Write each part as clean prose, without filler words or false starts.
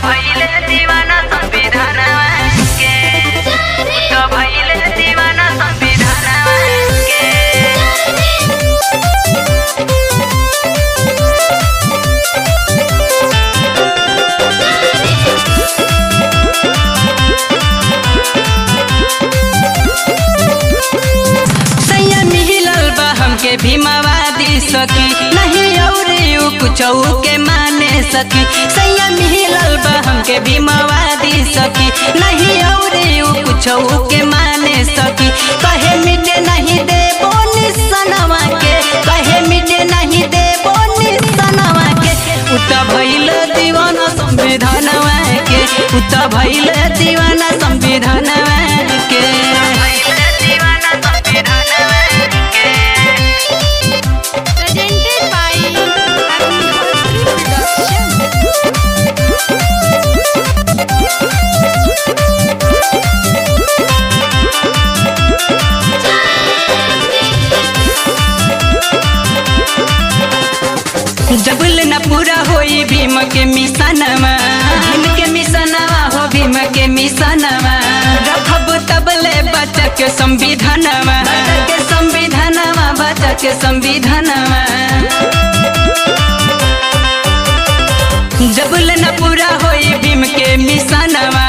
भइले दीवाना संविधान के, तो भइले दीवाना संविधान के। सैया मिलल बा हमके भीमावादी सखी, नहीं और कुछ के माने सकी। सैया मिलल बा हमके भीमावादी सखी, नहीं और कुछ के माने सकी। कहे मिटे नहीं देबो निसनवा के, कहे मिटे नहीं देबो निसनवा के। उता भइल दीवाना संविधानवा के, उता भइल दीवाना संविधानवा के। Presented by जबल न पूरा होई भीम के मिशनवा, भीम के मिशनवा हो भीम के मिशनवा। रखब तबले बच्चा के संविधानवा, बच्चा के संविधानवा, बच्चा के संविधानवा। जबल न पूरा होई भीम के मिशनवा,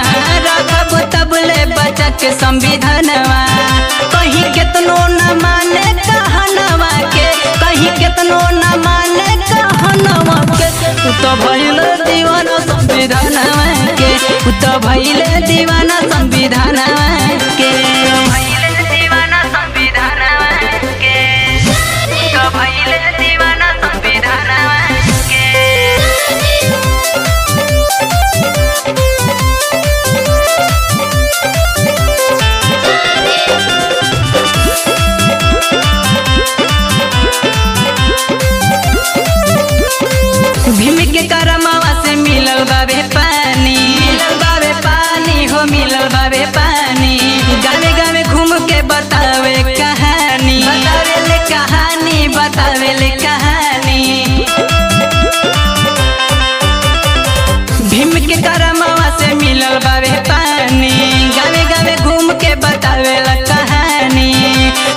रखब तबले बच्चा के संविधानवा। कहीं केतनो न माने कहनवा के, कहीं केतनो न माने कहनवा के। तो भइल दीवाना संविधानवा के, तो भइल दीवाना संविधानवा के। भइल दीवाना संविधानवा के, तो भइल दीवाना संविधानवा के। भीम के करमवा से मिलल बाबे पानी, मिलल बाबे पानी हो मिलल बाबे पानी। गावे गावे घूम के बतावे कहानी, बतावे ले कहानी, बतावे ले कहानी। भीम के करमवा से मिलल बाबे पानी, गावे गावे घूम के बतावे ला कहानी।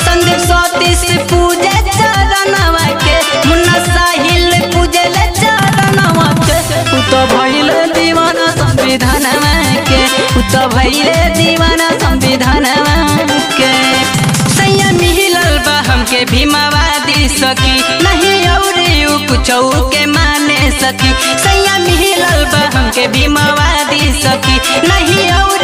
संदीप सतीश पूजे चरणवा के, मुन्ना साहिल पूजे ले चरणवा के। तो भइल दीवाना संविधानवा के, तो भइल दीवाना संविधानवा के। सैया मिलल बा हमके भीमावादी सखी, नहीं और कुछ के माने सकी। सैया मिलल बा हमके भीमावादी सखी, नहीं और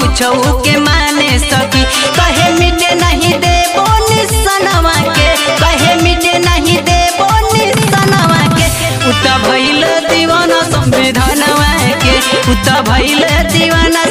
कुछ के माने सकी। कहे मिटे नहीं देबो निसनवा के, कहे मिटे नहीं देबो निसनवा के। उता भइल दीवाना संविधानवा के, उता भइल दीवाना